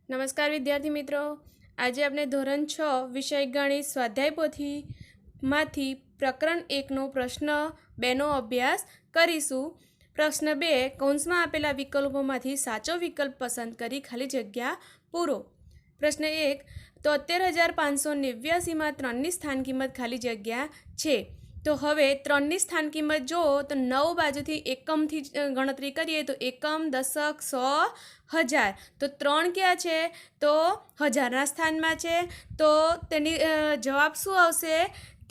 નમસ્કાર વિદ્યાર્થી મિત્રો, આજે આપણે ધોરણ 6 વિષય ગણિત સ્વાધ્યાય પોથીમાંથી પ્રકરણ 1નો પ્રશ્ન 2નો અભ્યાસ કરીશું। પ્રશ્ન 2, કૌંસમાં આપેલા વિકલ્પોમાંથી સાચો વિકલ્પ પસંદ કરી ખાલી જગ્યા પૂરો। પ્રશ્ન 1, 73,589માં 3ની સ્થાન કિંમત ખાલી જગ્યા છે। તો હવે 3ની સ્થાન કિંમત જો તો 9 બાજુથી એકમથી ગણતરી કરીએ તો એકમ, દશક, 100, 1000। તો 3 ક્યાં છે? તો હજારના સ્થાનમાં છે, તો તેની જવાબ શું આવશે?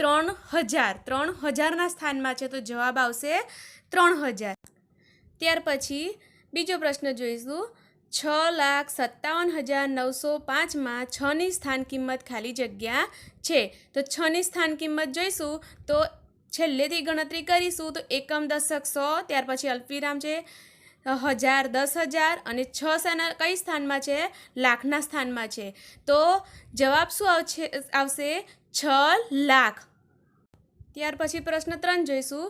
3000। 3000ના સ્થાનમાં છે તો જવાબ આવશે 3000। ત્યાર પછી બીજો પ્રશ્ન જોઈશું। 6,57,905માં 6ની સ્થાન કિંમત ખાલી જગ્યા છે। તો 6ની સ્થાન કિંમત જોઈશું તો છેલ્લેથી ગણતરી કરીશું તો એકમ, દશક, 100, ત્યાર પછી અલ્પવિરામ છે 1000, 10,000 અને 6 કઈ સ્થાનમાં છે? લાખના સ્થાનમાં છે। તો જવાબ શું આવશે? 6 લાખ। ત્યાર પછી પ્રશ્ન 3 જોઈશું।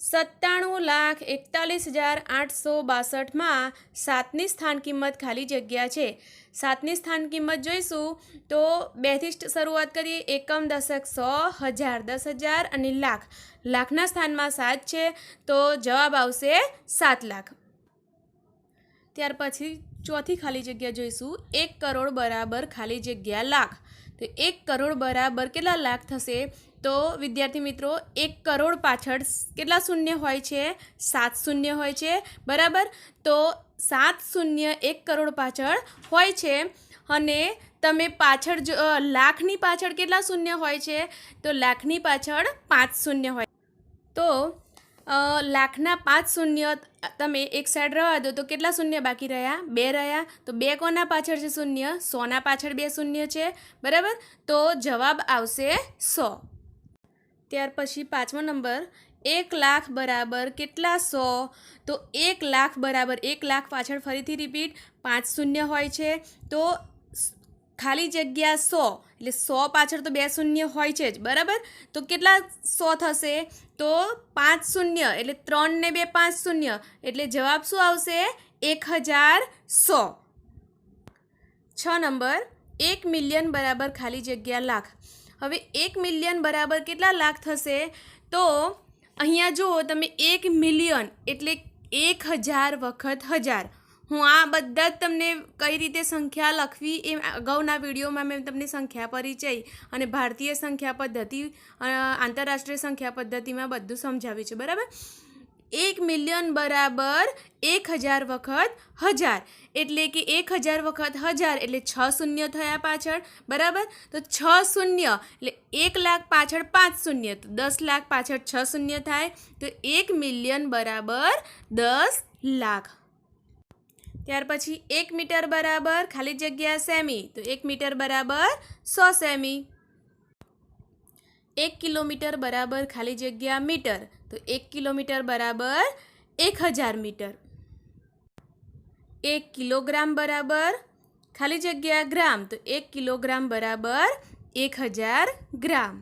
97,41,862માં 7ની સ્થાન કિંમત ખાલી જગ્યા છે। 7ની સ્થાન કિંમત જોઈશું તો 2થી શરૂઆત કરીએ, એકમ, દશક, 100, 1000, 10,000 અને લાખ। લાખના સ્થાનમાં 7 છે તો જવાબ આવશે 7 લાખ। ત્યાર પછી ચોથી ખાલી જગ્યા જોઈશું। 1 કરોડ બરાબર ખાલી જગ્યા લાખ। તો 1 કરોડ બરાબર કેટલા લાખ થશે? તો વિદ્યાર્થી મિત્રો, 1 કરોડ પાછળ કેટલા શૂન્ય હોય છે? 7 શૂન્ય હોય છે, બરાબર। તો 7 શૂન્ય 1 કરોડ પાછળ હોય છે અને તમે પાછળ લાખની પાછળ કેટલા શૂન્ય હોય છે? તો લાખની પાછળ 5 શૂન્ય હોય। તો લાખના 5 શૂન્ય તમે એક સાઈડ રહેવા દો તો કેટલા શૂન્ય બાકી રહ્યા? 2 રહ્યા। તો 2 કોના પાછળ છે શૂન્ય? 100ના પાછળ 2 શૂન્ય છે, બરાબર। તો જવાબ આવશે 100। ત્યાર પછી 5મો નંબર, 1 લાખ બરાબર કેટલા 100? તો 1 લાખ બરાબર 1 લાખ પાછળ ફરીથી રિપીટ 5 શૂન્ય હોય છે, તો ખાલી જગ્યા 100 એટલે 100 પાછળ તો 2 શૂન્ય હોય છે જ, બરાબર। તો કેટલા 100 થશે? તો 5 શૂન્ય એટલે 3 ને 2 5 શૂન્ય એટલે જવાબ શું આવશે? 1100। 6 નંબર, 1 મિલિયન બરાબર ખાલી જગ્યા લાખ। હવે 1 મિલિયન બરાબર કેટલા લાખ થશે? તો અહીંયા જુઓ તમે, 1 મિલિયન એટલે 1000 વખત 1000। હું આ બધા જ તમને કઈ રીતે સંખ્યા લખવી એ અગાઉના વિડીયોમાં મેં તમને સંખ્યા પરિચય અને ભારતીય સંખ્યા પદ્ધતિ, આંતરરાષ્ટ્રીય સંખ્યા પદ્ધતિમાં બધું સમજાવ્યું છે, બરાબર। 1 મિલિયન બરાબર 1000 વખત 1000 એટલે કે 1000 વખત 1000 એટલે 6 શૂન્ય થયા પાછળ, બરાબર। તો 6 શૂન્ય એટલે 1 લાખ પાછળ 5 શૂન્ય, તો 10 લાખ પાછળ 6 શૂન્ય થાય, તો 1 મિલિયન બરાબર 10 લાખ। ત્યાર પછી 1 મીટર બરાબર ખાલી જગ્યા સેમી। તો 1 મીટર બરાબર 100 સેમી। 1 કિલોમીટર બરાબર ખાલી જગ્યા મીટર। તો 1 કિલોમીટર બરાબર 1000 મીટર। 1 કિલોગ્રામ બરાબર ખાલી જગ્યા ગ્રામ। તો 1 કિલોગ્રામ બરાબર 1000 ગ્રામ।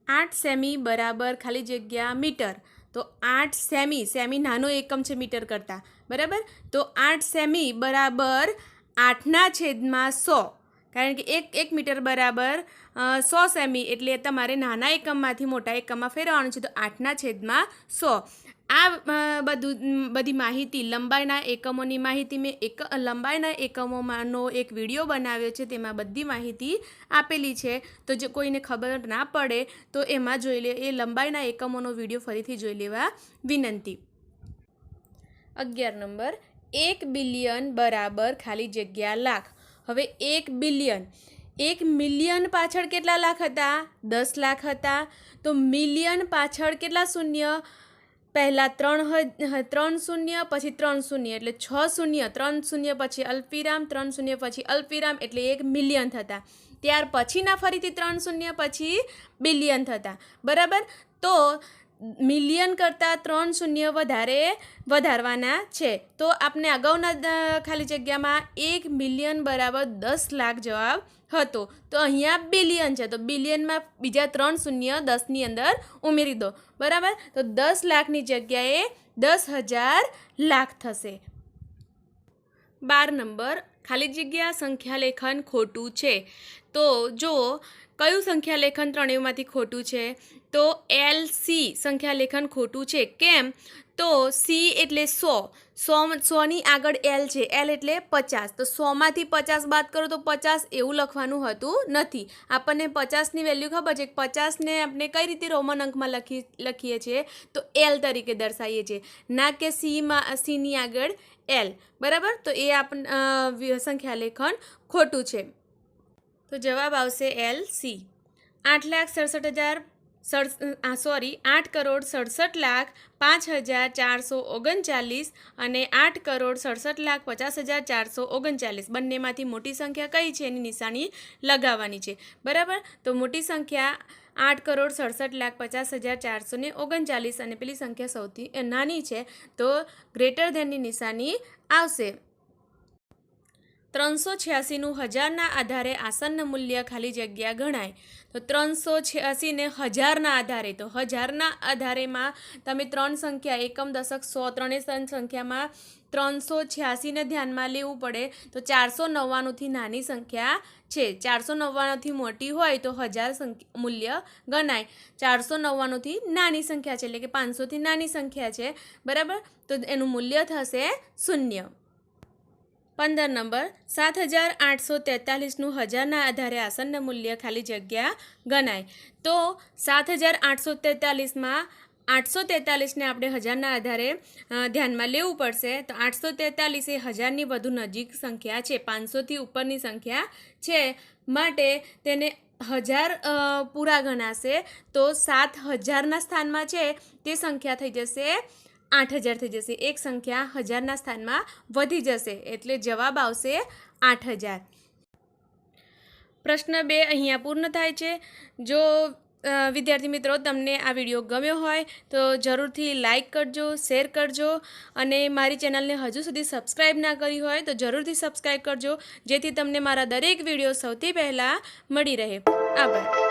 8 સેમી બરાબર ખાલી જગ્યા મીટર। તો 8 સેમી, સેમી નાનો એકમ છે મીટર કરતાં, બરાબર। તો 8 સેમી બરાબર 8/100, કારણ કે 1 મીટર બરાબર 100 સેમી એટલે તમારે નાના એકમમાંથી મોટા એકમમાં ફેરવવાનું છે, તો 8/100। આ બધી માહિતી, લંબાઈના એકમોની માહિતી મેં લંબાઈના એકમોમાંનો એક વિડીયો બનાવ્યો છે, તેમાં બધી માહિતી આપેલી છે। તો જો કોઈને ખબર ના પડે તો એમાં જોઈ લે, એ લંબાઈના એકમોનો વિડીયો ફરીથી જોઈ લેવા વિનંતી। 11 નંબર, 1 બિલિયન બરાબર ખાલી જગ્યા લાખ। હવે 1 બિલિયન, 1 મિલિયન પાછળ કેટલા લાખ હતા? 10 લાખ હતા। તો મિલિયન પાછળ કેટલા શૂન્ય? પહેલાં 3 શૂન્ય, પછી 3 શૂન્ય એટલે 6 શૂન્ય, 3 શૂન્ય પછી અલ્પવિરામ, 3 શૂન્ય પછી અલ્પવિરામ એટલે 1 મિલિયન થતા। ત્યાર પછીના ફરીથી 3 શૂન્ય પછી બિલિયન થતા, બરાબર। તો મિલિયન કરતાં 3 શૂન્ય વધારવાના છે। તો આપણે અગાઉના ખાલી જગ્યામાં 1 મિલિયન બરાબર 10 લાખ જવાબ હતો, તો અહીંયા બિલિયન છે, તો બિલિયનમાં બીજા 3 શૂન્ય 10ની અંદર ઉમેરી દો, બરાબર। તો 10 લાખની જગ્યાએ 10,000 લાખ થશે। 12 નંબર, ખાલી જગ્યા સંખ્યા લેખન ખોટું છે. તો જુઓ કયું સંખ્યા લેખન ત્રણેયમાંથી ખોટું છે? તો LC સંખ્યા લેખન ખોટું છે. કેમ? તો C એટલે 100, 100ની આગળ L છે, L એટલે 50. તો 100માંથી 50 બાદ કરો તો 50 એવું લખવાનું હતું નથી. આપણને 50ની વેલ્યુ ખબર છે. 50ને આપણે કઈ રીતે રોમન અંકમાં લખીએ છીએ? તો L તરીકે દર્શાવીએ છીએ, ના કે Cની આગળ L. બરાબર? તો એ સંખ્યા લેખન ખોટું છે. તો જવાબ આવશે LC. 8,67,000 8,67,05,439 અને 8,67,50,439 બંનેમાંથી મોટી સંખ્યા કઈ છે એની નિશાની લગાવવાની છે. બરાબર? તો મોટી સંખ્યા 8,67,50,439 અને પેલી સંખ્યા સૌથી નાની છે તો ગ્રેટર ધેનની નિશાની આવશે. 386નું હજારના આધારે આસન્ન મૂલ્ય ખાલી જગ્યા ગણાય. તો 386ને હજારના આધારે, તો હજારના આધારેમાં તમે ત્રણ સંખ્યા એકમ દશક સો ત્રણેય સંખ્યામાં 386ને ધ્યાનમાં લેવું પડે. તો 499થી નાની સંખ્યા છે, 499થી મોટી હોય તો 1000 મૂલ્ય ગણાય. 499થી નાની સંખ્યા છે એટલે કે 500થી નાની સંખ્યા છે. બરાબર? તો એનું મૂલ્ય થશે 0. 15 નંબર 7,843નું હજારના આધારે આસન્ન મૂલ્ય ખાલી જગ્યા ગણાય. તો 7,843માં 843ને આપણે હજારના આધારે ધ્યાનમાં લેવું પડશે. તો 843 એ હજારની વધુ નજીક સંખ્યા છે, 500થી ઉપરની સંખ્યા છે, માટે તેને 1000 પૂરા ગણાશે. તો 7,000ના સ્થાનમાં છે તે સંખ્યા થઈ જશે 8,000 થઈ જશે. એક સંખ્યા હજારના સ્થાનમાં વધી જશે એટલે જવાબ આવશે 8,000. પ્રશ્ન 2 અહીંયા પૂર્ણ થાય છે. જો વિદ્યાર્થી મિત્રો તમને આ વિડીયો ગમ્યો હોય તો જરૂરથી લાઈક કરજો, શેર કરજો અને મારી ચેનલને હજુ સુધી સબસ્ક્રાઈબ ના કરી હોય તો જરૂરથી સબસ્ક્રાઈબ કરજો જેથી તમને મારા દરેક વિડીયો સૌથી પહેલાં મળી રહે. આભાર.